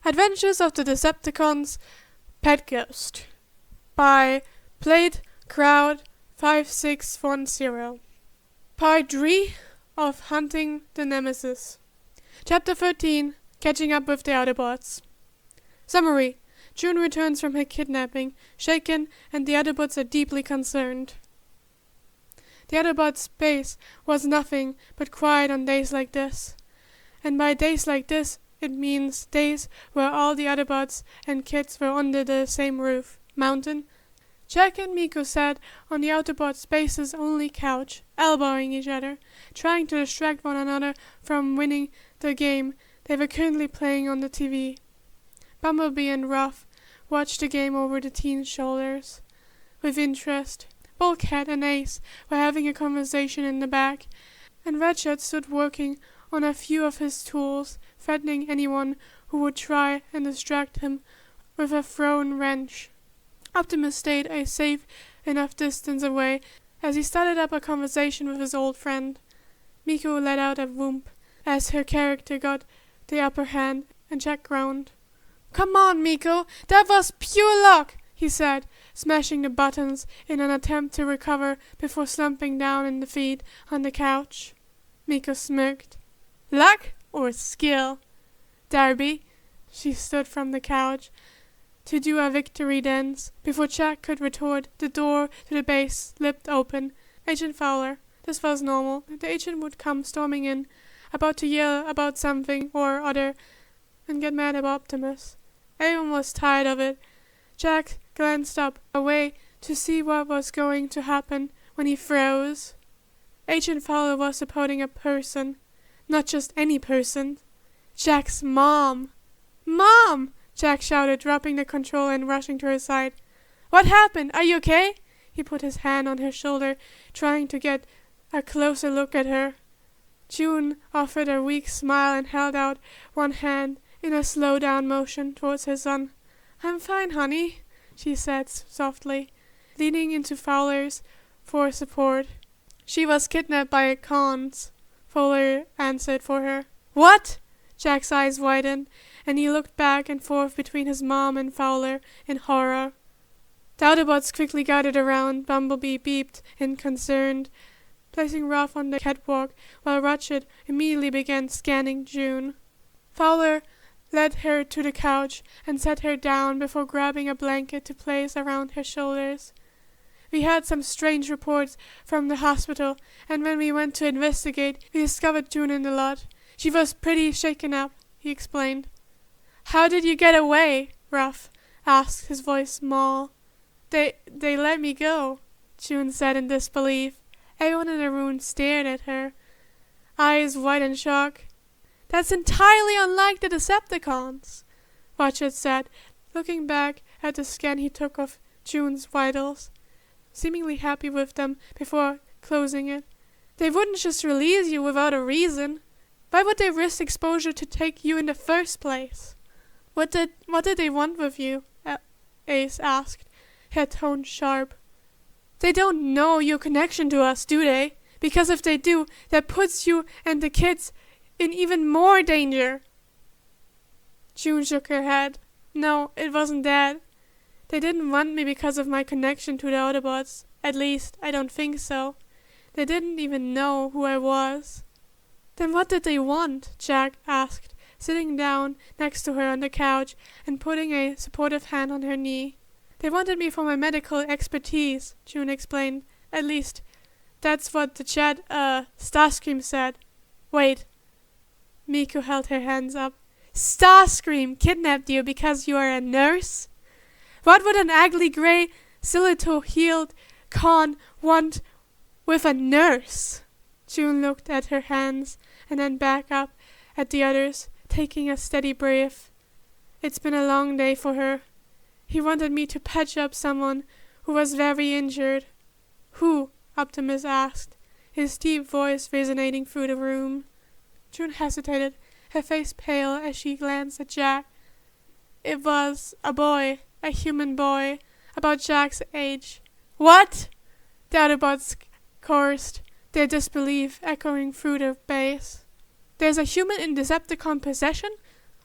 Adventures of the Decepticons Pet Ghost by Played Crowd 5610. Part 3 of Hunting the Nemesis. Chapter 13, Catching Up with the Autobots. Summary. June returns from her kidnapping, shaken, and the Autobots are deeply concerned. The Autobots' base was nothing but quiet on days like this. And by days like this, it means days where all the Autobots and kids were under the same roof, mountain. Jack and Miko sat on the Autobots' base's only couch, elbowing each other, trying to distract one another from winning the game they were currently playing on the TV. Bumblebee and Ruff watched the game over the teens' shoulders with interest. Bulkhead and Ace were having a conversation in the back, and Ratchet stood working on a few of his tools, threatening anyone who would try and distract him with a thrown wrench. Optimus stayed a safe enough distance away as he started up a conversation with his old friend. Miko let out a whoop as her character got the upper hand, and Jack groaned. "Come on, Miko, that was pure luck," he said, smashing the buttons in an attempt to recover before slumping down in defeat on the couch. Miko smirked. "Luck or skill?" "Darby." She stood from the couch to do a victory dance. Before Jack could retort, the door to the base slipped open. Agent Fowler. This was normal. The agent would come storming in, about to yell about something or other, and get mad at Optimus. Everyone was tired of it. Jack glanced up, away to see what was going to happen when he froze. Agent Fowler was supporting a person. Not just any person. Jack's mom. "Mom!" Jack shouted, dropping the control and rushing to her side. "What happened? Are you okay?" He put his hand on her shoulder, trying to get a closer look at her. June offered a weak smile and held out one hand in a slow-down motion towards her son. "I'm fine, honey," she said softly, leaning into Fowler's for support. "She was kidnapped by Cons," Fowler answered for her. "What?" Jack's eyes widened, and he looked back and forth between his mom and Fowler in horror. The Autobots quickly gathered around. Bumblebee beeped in concern, placing Ruff on the catwalk, while Ratchet immediately began scanning June. Fowler led her to the couch and set her down before grabbing a blanket to place around her shoulders. "We had some strange reports from the hospital, and when we went to investigate, we discovered June in the lot. She was pretty shaken up," he explained. "How did you get away?" Ruff asked, his voice small. They let me go," June said in disbelief. Everyone in the room stared at her, eyes wide in shock. "That's entirely unlike the Decepticons," Ratchet said, looking back at the scan he took of June's vitals, seemingly happy with them before closing it. "They wouldn't just release you without a reason. Why would they risk exposure to take you in the first place?" What did they want with you?" Ace asked, her tone sharp. "They don't know your connection to us, do they? Because if they do, that puts you and the kids in even more danger." June shook her head. "No, it wasn't that. They didn't want me because of my connection to the Autobots. At least, I don't think so. They didn't even know who I was." "Then what did they want?" Jack asked, sitting down next to her on the couch and putting a supportive hand on her knee. "They wanted me for my medical expertise," June explained. "At least, that's what the chat, Starscream said." "Wait." Miko held her hands up. "Starscream kidnapped you because you are a nurse? What would an ugly gray Silito-heeled con want with a nurse?" June looked at her hands and then back up at the others, taking a steady breath. It's been a long day for her. "He wanted me to patch up someone who was very injured." "Who?" Optimus asked, his deep voice resonating through the room. June hesitated, her face pale as she glanced at Jack. "It was a boy, a human boy, about Jack's age." "What?" The Autobots chorused, their disbelief echoing through the base. "There's a human in Decepticon possession?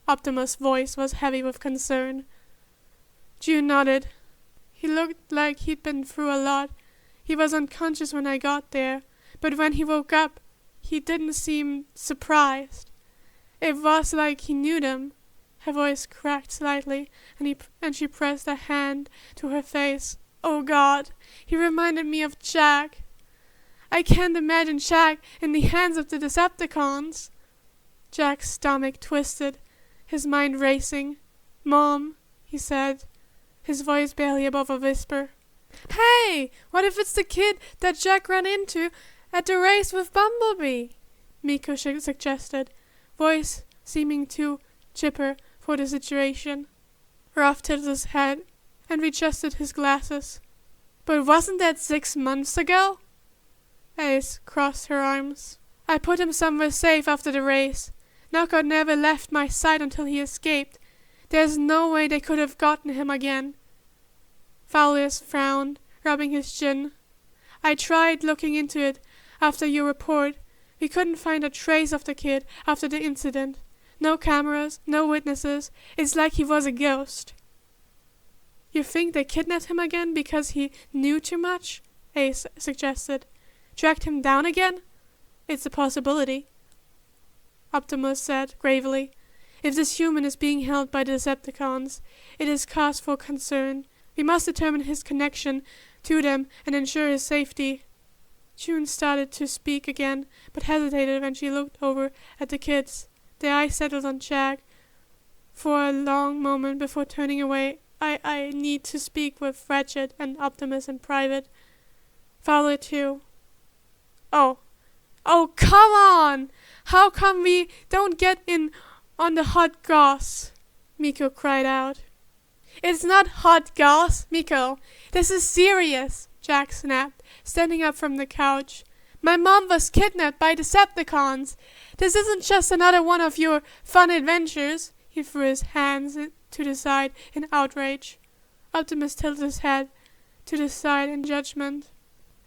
Optimus' voice was heavy with concern. June nodded. He looked like he'd been through a lot. He was unconscious when I got there, but when he woke up, he didn't seem surprised. It was like he knew them. Her voice cracked slightly, and she pressed a hand to her face. Oh God, he reminded me of Jack. I can't imagine Jack in the hands of the Decepticons. Jack's stomach twisted, his mind racing. Mom, he said, his voice barely above a whisper. Hey, what if it's the kid that Jack ran into at the race with Bumblebee? Miko suggested, voice seeming too chipper for the situation. Ralph tilted his head and readjusted his glasses. But wasn't that 6 months ago? Ace crossed her arms. I put him somewhere safe after the race. Knockout never left my sight until he escaped. There's no way they could have gotten him again. Fowler's frowned, rubbing his chin. I tried looking into it after your report. We couldn't find a trace of the kid after the incident. No cameras, no witnesses. It's like he was a ghost. You think they kidnapped him again because he knew too much? Ace suggested. Tracked him down again? It's a possibility. Optimus said gravely. If this human is being held by the Decepticons, it is cause for concern. We must determine his connection to them and ensure his safety. June started to speak again, but hesitated when she looked over at the kids. Their eyes settled on Jack for a long moment before turning away. I need to speak with Ratchet and Optimus in private. Fowler too. Oh, come on! How come we don't get in on the hot goss? Miko cried out. It's not hot goss, Miko. This is serious, Jack snapped, standing up from the couch. My mom was kidnapped by Decepticons. This isn't just another one of your fun adventures. He threw his hands to the side in outrage. Optimus tilted his head to the side in judgment.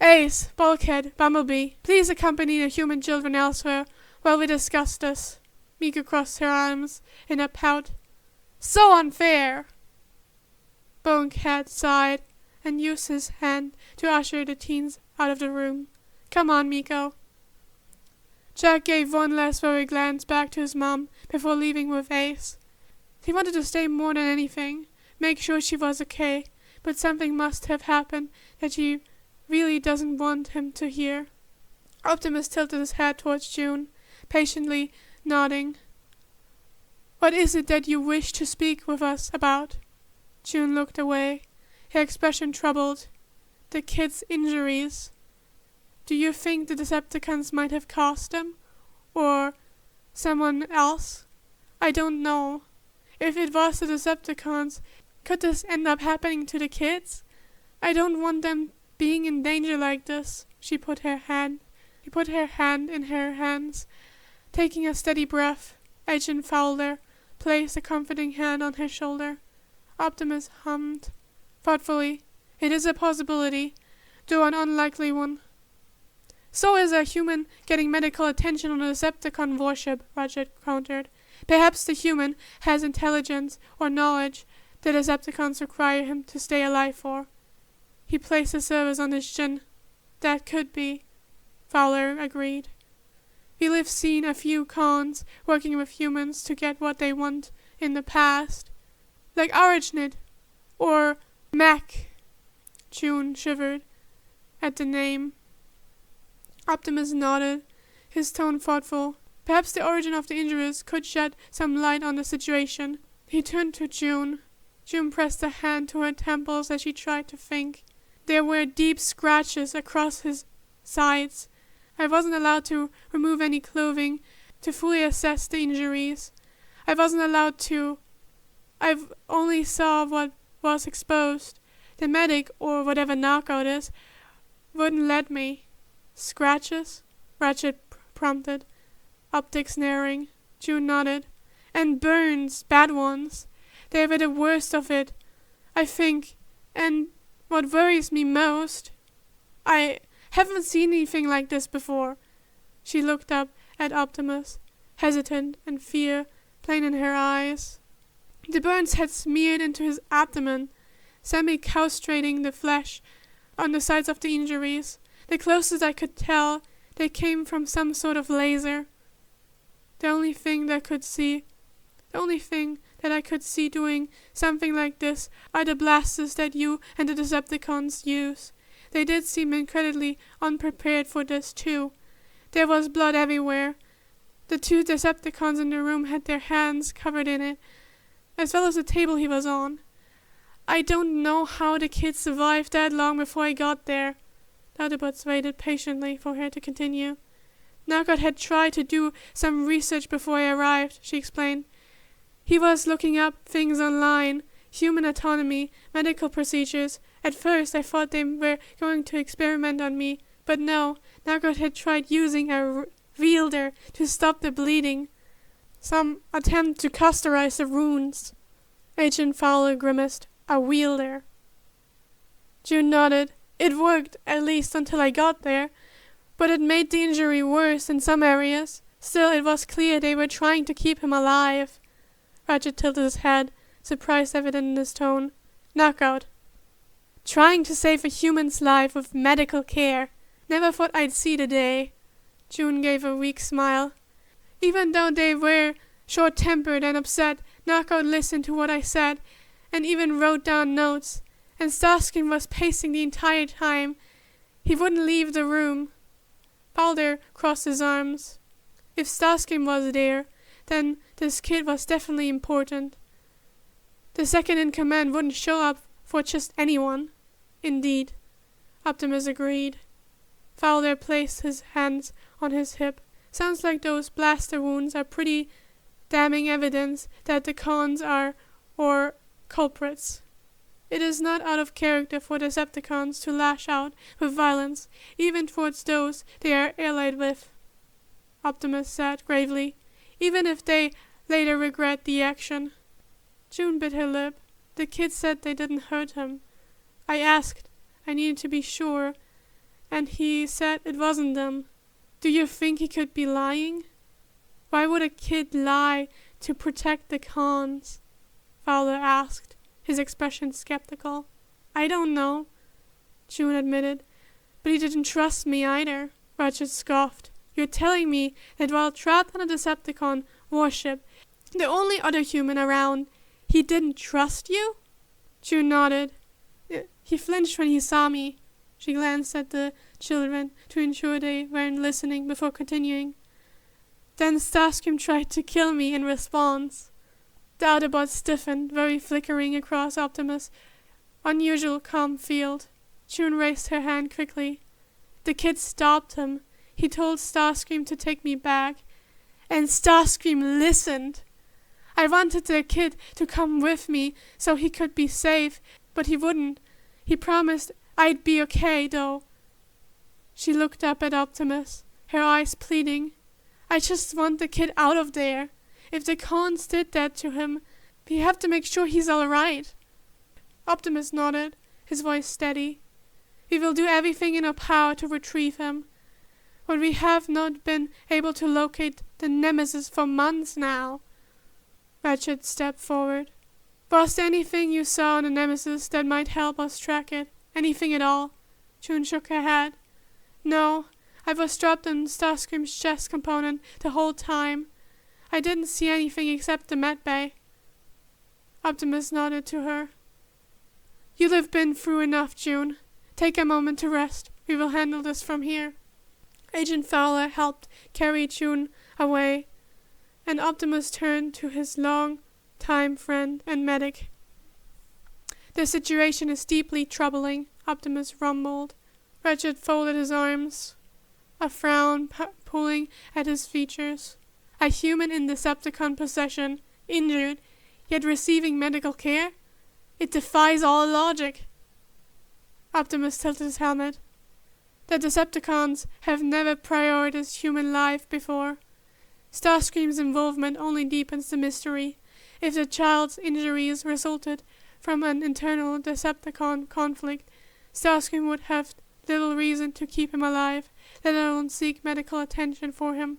Ace, Bulkhead, Bumblebee, please accompany the human children elsewhere while we discuss this. Miko crossed her arms in a pout. So unfair! Bulkhead sighed and used his hand to usher the teens out of the room. Come on, Miko. Jack gave one last worried glance back to his mom before leaving with Ace. He wanted to stay more than anything, make sure she was okay, but something must have happened that he really doesn't want him to hear. Optimus tilted his head towards June, patiently nodding. What is it that you wish to speak with us about? June looked away, her expression troubled. The kid's injuries. Do you think the Decepticons might have caused them? Or someone else? I don't know. If it was the Decepticons, could this end up happening to the kids? I don't want them being in danger like this. He put her hand in her hands. Taking a steady breath, Agent Fowler placed a comforting hand on her shoulder. Optimus hummed thoughtfully. It is a possibility, though an unlikely one. So is a human getting medical attention on a Decepticon warship, Ratchet countered. Perhaps the human has intelligence or knowledge the Decepticons require him to stay alive for. He placed the service on his chin. That could be, Fowler agreed. We've seen a few cons working with humans to get what they want in the past. Like Arachnid or Mac. June shivered at the name. Optimus nodded, his tone thoughtful. Perhaps the origin of the injuries could shed some light on the situation. He turned to June. June pressed a hand to her temples as she tried to think. There were deep scratches across his sides. I wasn't allowed to remove any clothing to fully assess the injuries. I wasn't allowed to. I only saw what was exposed. The medic, or whatever Knockout is, wouldn't let me. Scratches? Ratchet prompted. Optics narrowing. June nodded. And burns, bad ones. They were the worst of it, I think. And what worries me most, I haven't seen anything like this before. She looked up at Optimus, hesitant and fear plain in her eyes. The burns had smeared into his abdomen, semi-castrating the flesh on the sides of the injuries. The closest I could tell, they came from some sort of laser. The only thing that I could see doing something like this are the blasters that you and the Decepticons use. They did seem incredibly unprepared for this too. There was blood everywhere. The 2 Decepticons in the room had their hands covered in it, as well as the table he was on. I don't know how the kid survived that long before I got there. The Autobots waited patiently for her to continue. Knockout had tried to do some research before I arrived, she explained. He was looking up things online, human autonomy, medical procedures. At first I thought they were going to experiment on me, but no, Knockout had tried using a wielder to stop the bleeding. Some attempt to causterize the wounds. Agent Fowler grimaced. A wielder. June nodded. It worked, at least until I got there, but it made the injury worse in some areas. Still, it was clear they were trying to keep him alive. Roger tilted his head, surprise evident in his tone. Knockout. Trying to save a human's life with medical care. Never thought I'd see the day. June gave a weak smile. Even though they were short-tempered and upset, Knockout listened to what I said, and even wrote down notes, and Starscream was pacing the entire time. He wouldn't leave the room. Balder crossed his arms. If Starscream was there, then this kid was definitely important. The second-in-command wouldn't show up for just anyone. Indeed, Optimus agreed. Fowler placed his hands on his hip. Sounds like those blaster wounds are pretty damning evidence that the cons are, or culprits. It is not out of character for Decepticons to lash out with violence, even towards those they are allied with, Optimus said gravely, even if they later regret the action. June bit her lip. The kid said they didn't hurt him. I asked. I needed to be sure, and he said it wasn't them. Do you think he could be lying? Why would a kid lie to protect the cons? Fowler asked, his expression skeptical. I don't know, June admitted, but he didn't trust me either. Roger scoffed. You're telling me that while trapped on a Decepticon warship, the only other human around, he didn't trust you? June nodded. He flinched when he saw me. She glanced at the children to ensure they weren't listening before continuing. Then Starscream tried to kill me in response. The Autobot stiffened, very flickering across Optimus' unusual calm field. June raised her hand quickly. The kid stopped him. He told Starscream to take me back. And Starscream listened. I wanted the kid to come with me so he could be safe, but he wouldn't. He promised I'd be okay, though. She looked up at Optimus, her eyes pleading. I just want the kid out of there. If the cons did that to him, we have to make sure he's all right. Optimus nodded, his voice steady. We will do everything in our power to retrieve him. But we have not been able to locate the Nemesis for months now. Ratchet stepped forward. Was there anything you saw on the Nemesis that might help us track it? Anything at all? June shook her head. No, I was strapped on Starscream's chest component the whole time. I didn't see anything except the medbay. Optimus nodded to her. You have been through enough, June. Take a moment to rest. We will handle this from here. Agent Fowler helped carry June away, and Optimus turned to his long-time friend and medic. The situation is deeply troubling, Optimus rumbled. Ratchet folded his arms, a frown pulling at his features. A human in Decepticon possession, injured, yet receiving medical care? It defies all logic. Optimus tilted his helmet. The Decepticons have never prioritized human life before. Starscream's involvement only deepens the mystery. If the child's injuries resulted from an internal Decepticon conflict, Starscream would have little reason to keep him alive, let alone seek medical attention for him.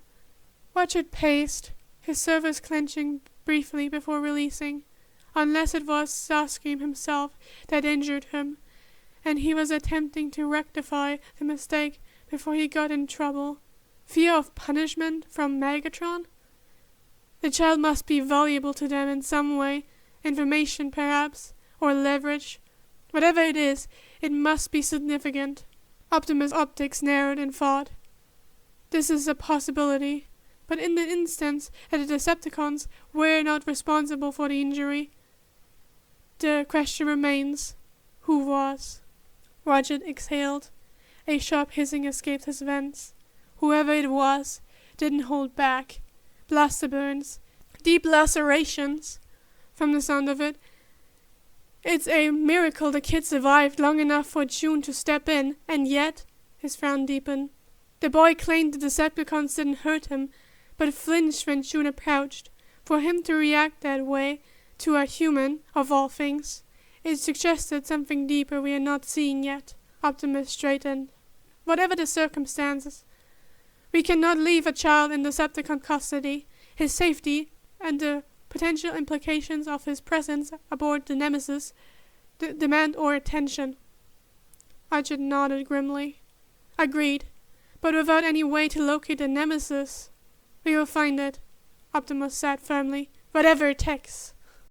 Ratchet paced, his servos clenching briefly before releasing, unless it was Starscream himself that injured him, and he was attempting to rectify the mistake before he got in trouble. Fear of punishment from Megatron? The child must be valuable to them in some way, information perhaps, or leverage. Whatever it is, it must be significant. Optimus' optics narrowed in thought. This is a possibility, but in the instance that the Decepticons were not responsible for the injury, the question remains, who was? Roger exhaled. A sharp hissing escaped his vents. Whoever it was didn't hold back. Blaster burns, deep lacerations, from the sound of it. It's a miracle the kid survived long enough for June to step in, and yet, his frown deepened. The boy claimed the Decepticons didn't hurt him, but flinched when June approached. For him to react that way, to a human, of all things, it suggested something deeper we are not seeing yet. Optimus straightened. Whatever the circumstances, we cannot leave a child in Decepticon custody. His safety, and the potential implications of his presence aboard the Nemesis, demand our attention. Archer nodded grimly. Agreed, but without any way to locate the Nemesis. We will find it, Optimus said firmly, whatever it takes.